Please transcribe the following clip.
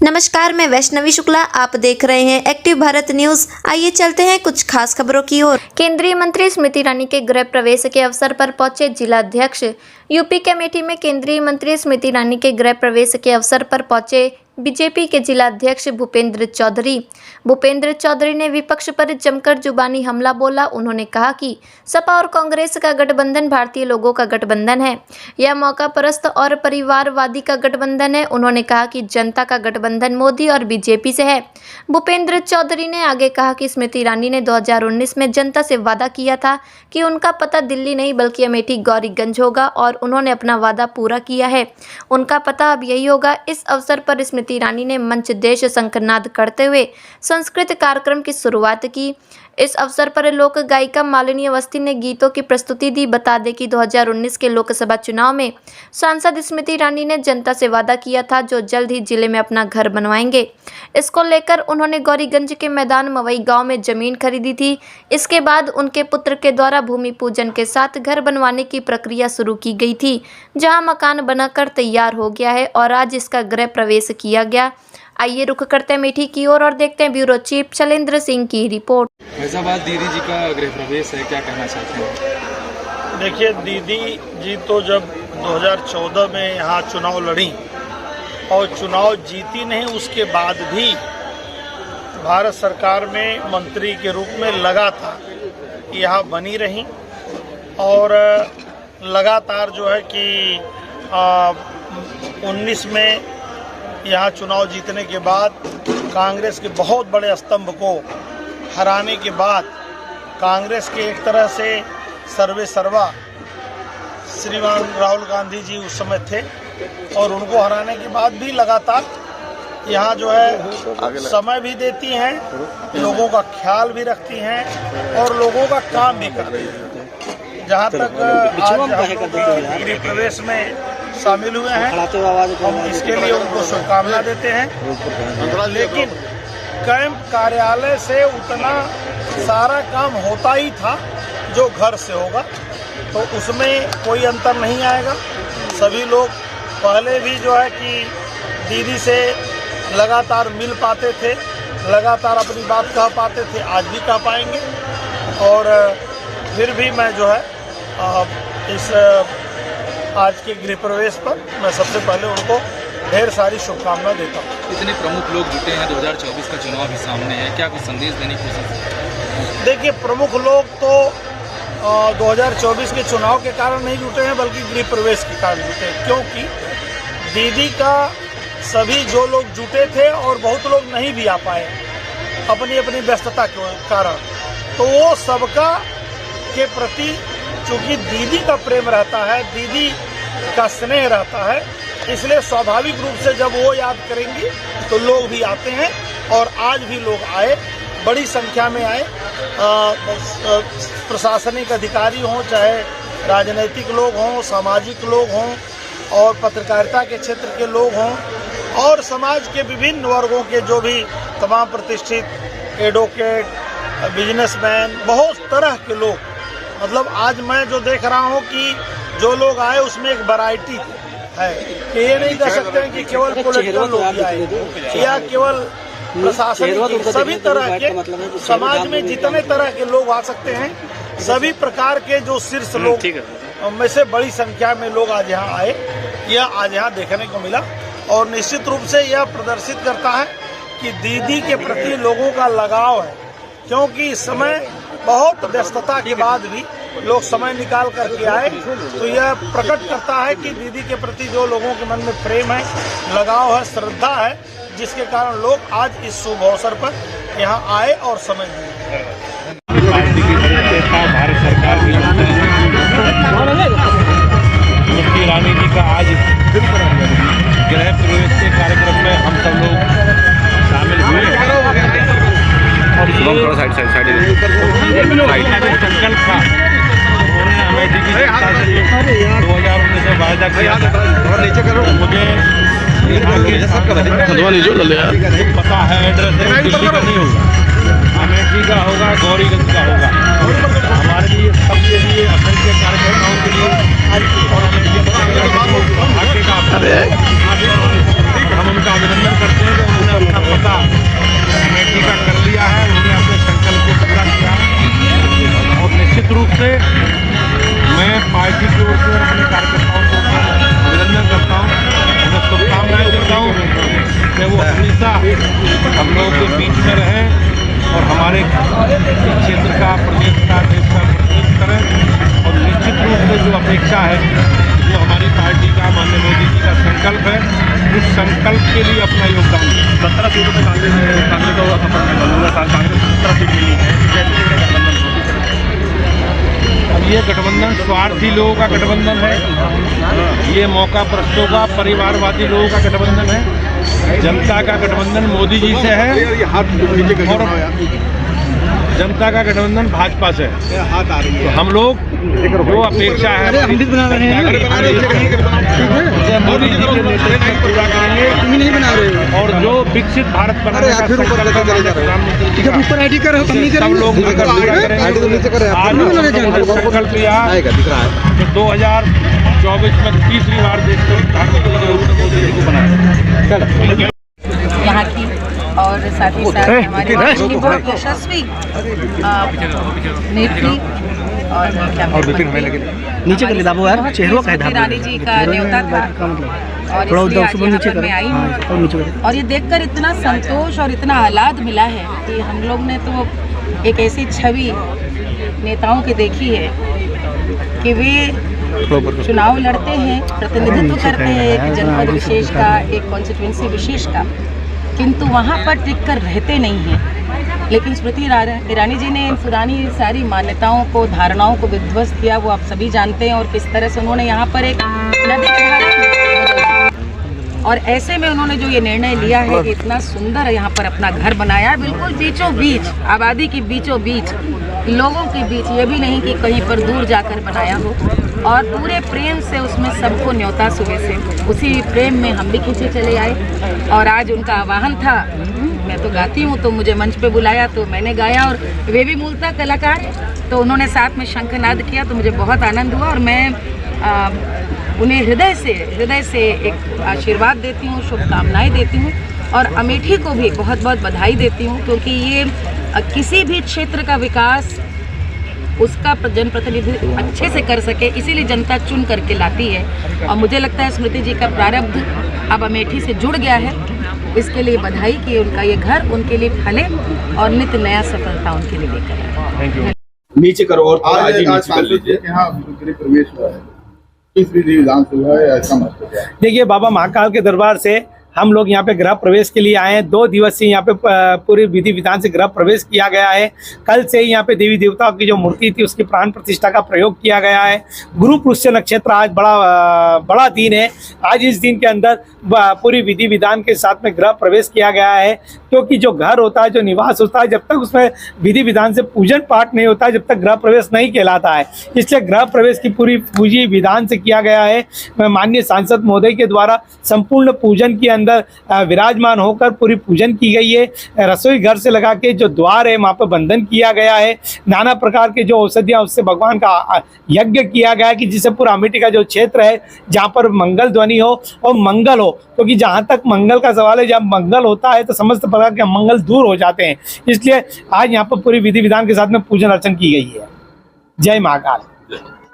नमस्कार, मैं वैष्णवी शुक्ला। आप देख रहे हैं एक्टिव भारत न्यूज। आइए चलते हैं कुछ खास खबरों की ओर। केंद्रीय मंत्री स्मृति ईरानी के गृह प्रवेश के अवसर पर पहुंचे जिलाध्यक्ष। यूपी के अमेठी में केंद्रीय मंत्री स्मृति ईरानी के गृह प्रवेश के अवसर पर पहुंचे बीजेपी के जिलाध्यक्ष भूपेंद्र चौधरी ने विपक्ष पर जमकर जुबानी हमला बोला। उन्होंने कहा कि सपा और कांग्रेस का गठबंधन भारतीय लोगों का गठबंधन है, यह मौकापरस्त और परिवारवादी का गठबंधन है। उन्होंने कहा कि जनता का गठबंधन मोदी और बीजेपी से है। भूपेंद्र चौधरी ने आगे कहा कि स्मृति ईरानी ने 2019 में जनता से वादा किया था कि उनका पता दिल्ली नहीं बल्कि अमेठी गौरीगंज होगा और उन्होंने अपना वादा पूरा किया है। उनका पता अब यही होगा। इस अवसर पर स्मृति ईरानी ने मंच देश शंखनाद करते हुए संस्कृत कार्यक्रम की शुरुआत की। इस अवसर पर लोक गायिका मालिनी अवस्थी ने गीतों की प्रस्तुति दी। बता दें कि 2019 के लोकसभा चुनाव में सांसद स्मृति ईरानी ने जनता से वादा किया था जो जल्द ही जिले में अपना घर बनवाएंगे। इसको लेकर उन्होंने गौरीगंज के मैदान मवई गांव में जमीन खरीदी थी। इसके बाद उनके पुत्र के द्वारा भूमि पूजन के साथ घर बनवाने की प्रक्रिया शुरू की गई थी, जहां मकान बनकर तैयार हो गया है और आज इसका गृह प्रवेश किया गया। आइए रुख करते हैं अमेठी की ओर और देखते हैं ब्यूरो चीफ शैलेंद्र सिंह की रिपोर्ट। फैजाबाद दीदी जी का गृह प्रवेश है, क्या कहना चाहते हैं? देखिए, दीदी जी तो जब 2014 में यहाँ चुनाव लड़ी और चुनाव जीती नहीं, उसके बाद भी भारत सरकार में मंत्री के रूप में लगातार यहाँ बनी रही और लगातार जो है कि 19 में यहाँ चुनाव जीतने के बाद कांग्रेस के बहुत बड़े स्तंभ को हराने के बाद कांग्रेस के एक तरह से सर्वे सर्वा श्रीमान राहुल गांधी जी उस समय थे और उनको हराने के बाद भी लगातार यहाँ जो है समय भी देती हैं, लोगों का ख्याल भी रखती हैं और लोगों का काम भी करती हैं। जहाँ तक आज हम गृह प्रवेश में शामिल हुए हैं, हम इसके लिए उनको शुभकामना देते हैं। लेकिन कैंप कार्यालय से उतना सारा काम होता ही था जो घर से होगा, तो उसमें कोई अंतर नहीं आएगा। सभी लोग पहले भी जो है कि दीदी से लगातार मिल पाते थे, लगातार अपनी बात कह पाते थे, आज भी कह पाएंगे। और फिर भी मैं जो है इस आज के गृह प्रवेश पर मैं सबसे पहले उनको ढेर सारी शुभकामना देता हूँ। इतने प्रमुख लोग जुटे हैं, 2024 का चुनाव भी सामने है, क्या कुछ संदेश देने की कोशिश? देखिए, प्रमुख लोग तो 2024 के चुनाव के कारण नहीं जुटे हैं बल्कि गृह प्रवेश के कारण जुटे हैं, क्योंकि दीदी का सभी जो लोग जुटे थे और बहुत लोग नहीं भी आ पाए अपनी अपनी व्यस्तता के कारण, तो वो सबका के प्रति चूँकि दीदी का प्रेम रहता है, दीदी का स्नेह रहता है, इसलिए स्वाभाविक रूप से जब वो याद करेंगी तो लोग भी आते हैं और आज भी लोग आए, बड़ी संख्या में आए। प्रशासनिक अधिकारी हों, चाहे राजनीतिक लोग हों, सामाजिक लोग हों और पत्रकारिता के क्षेत्र के लोग हों और समाज के विभिन्न वर्गों के जो भी तमाम प्रतिष्ठित एडवोकेट, बिजनेसमैन, बहुत तरह के लोग, मतलब आज मैं जो देख रहा हूँ कि जो लोग आए उसमें एक वैरायटी है कि ये नहीं कह सकते हैं कि केवल पॉलिटिकल लोग आए या केवल प्रशासनिक, सभी तरह के समाज में जितने तरह के लोग आ सकते हैं, सभी प्रकार के जो शीर्ष लोग में से बड़ी संख्या में लोग आज यहाँ आए, यह आज यहाँ देखने को मिला और निश्चित रूप से यह प्रदर्शित करता है कि दीदी के प्रति लोगों का लगाव है, क्योंकि इस समय बहुत व्यस्तता के बाद भी लोग समय निकाल करके आए, तो यह प्रकट करता है कि दीदी के प्रति जो लोगों के मन में प्रेम है, लगाव है, श्रद्धा है, जिसके कारण लोग आज इस शुभ अवसर पर यहाँ आए और समय दिए। पार्टी की बड़ी नेता भारत सरकार की स्मृति ईरानी जी का आज गृह प्रवेश के कार्यक्रम में हम सब लोग शामिल हुए और संकल्प था। उन्होंने अमेठी की जनता से 2019 में वायदा किया था। मुझे पता है, एड्रेस है, दिल्ली का नहीं होगा, अमेठी का होगा, गौरीगंज का होगा। हमारे लिए सबके लिए असंख्य कार्यकर्ताओं के लिए और हम उनका अभिनंदन करते हैं। से मैं पार्टी की ओर से अपने कार्यकर्ताओं को अभिनंदन करता हूँ, उन्हें शुभकामनाएं देता हूँ कि वो हमेशा हम लोगों के बीच में रहें और हमारे क्षेत्र का, प्रदेश का, देश का प्रतिनिधित्व करें। और निश्चित रूप से जो अपेक्षा है, जो हमारी पार्टी का, माननीय मोदी जी का संकल्प है, उस संकल्प के लिए अपना योगदान दें। 17 सीटों पर कांग्रेस को कांग्रेस 17 सीट मिली है, कैसे गठबंधन हो? अब ये गठबंधन स्वार्थी लोगों का गठबंधन है, ये मौका परस्तों का, परिवारवादी लोगों का गठबंधन है। जनता का गठबंधन मोदी जी से है और जनता का गठबंधन भाजपा से है। हाथ आ रही है। तो हम लोग जो अपेक्षा है हम भी बना रहे हैं, मोदी जी के नेतृत्व में पूरा करेंगे तुम ही नहीं बना रहे हो। और जो विकसित भारत बनाने का संकल्प है प्रधानमंत्री जी का, ऊपर आईटी कर सब लोग मिलकर पूरा करेंगे। आज संकल्प लिया कि 2024 में तीसरी बार देश के प्रधानमंत्री के रूप में मोदी जी को बनाया। यहाँ की और साथ ही साथ हमारे देश की बहुत यशस्वी नेत्री और क्या नीचे कर लेता वो यार, चेहरों का स्मृति ईरानी जी का न्योता था और इसलिए आज यहाँ पर मैं आई हूँ। और ये देखकर इतना संतोष और इतना आह्लाद मिला है कि हम लोग ने तो एक ऐसी छवि नेताओं की देखी है कि वे चुनाव लड़ते हैं, प्रतिनिधित्व करते हैं एक जनपद विशेष का, एक कॉन्स्टिट्यूंसी विशेष का, किंतु वहाँ पर टिककर रहते नहीं हैं। लेकिन स्मृति ईरानी जी ने इन पुरानी सारी मान्यताओं को, धारणाओं को विध्वस्त किया, वो आप सभी जानते हैं। और किस तरह से उन्होंने यहाँ पर एक नदी की धारा बदल दी। और ऐसे में उन्होंने जो ये निर्णय लिया है कि इतना सुंदर यहाँ पर अपना घर बनाया है, बिल्कुल बीचों बीच, आबादी के बीचों बीच, लोगों के बीच, ये भी नहीं कि कहीं पर दूर जाकर बनाया हो। और पूरे प्रेम से उसमें सबको न्योता सुबह से, उसी प्रेम में हम भी खींचे चले आए। और आज उनका आह्वान था, मैं तो गाती हूँ तो मुझे मंच पे बुलाया तो मैंने गाया, और वे भी मूलतः कलाकार तो उन्होंने साथ में शंखनाद किया, तो मुझे बहुत आनंद हुआ। और मैं उन्हें हृदय से एक आशीर्वाद देती हूँ, शुभकामनाएं देती हूँ। और अमेठी को भी बहुत बहुत बधाई देती हूँ, क्योंकि ये किसी भी क्षेत्र का विकास उसका जनप्रतिनिधि अच्छे से कर सके, इसीलिए जनता चुन करके लाती है। और मुझे लगता है स्मृति जी का प्रारब्ध अब अमेठी से जुड़ गया है। इसके लिए बधाई कि उनका ये घर उनके लिए फले और नित्य नया सफलता उनके लिए लेकर आए। नीचे करो और आज यहाँ गृह प्रवेश हुआ है, किस विधि विधान से हुआ है, ऐसा मतलब क्या है? देखिए, बाबा महाकाल के दरबार से हम लोग यहाँ पे गृह प्रवेश के लिए आए हैं। 2 दिवसीय यहाँ पे पूरे विधि विधान से गृह प्रवेश किया गया है। कल से ही यहाँ पे देवी देवताओं की जो मूर्ति थी उसकी प्राण प्रतिष्ठा का प्रयोग किया गया है। गुरु पुष्य नक्षत्र आज बड़ा दिन है। आज इस दिन के अंदर पूरी विधि विधान के साथ में गृह प्रवेश किया गया है, क्योंकि जो घर होता है, जो निवास होता है, जब तक उसमें विधि विधान से पूजन पाठ नहीं होता है, जब तक गृह प्रवेश नहीं कहलाता है। इसलिए गृह प्रवेश की पूरी पूजी विधान से किया गया है। माननीय सांसद महोदय के द्वारा संपूर्ण पूजन के अंदर विराजमान होकर पूरी पूजन की गई है। रसोई घर से लगा के जो द्वार है वहाँ पर बंधन किया गया है। नाना प्रकार के जो औषधियाँ, उससे भगवान का यज्ञ किया गया है कि जिससे पूरा अमेठी का जो क्षेत्र है जहाँ पर मंगल ध्वनि हो और मंगल हो, क्योंकि जहाँ तक मंगल का सवाल है, जब मंगल होता है तो समस्त प्रकार के मंगल दूर हो जाते हैं। इसलिए आज यहाँ पर पूरी विधि विधान के साथ में पूजन अर्चन की गई है। जय महाकाल।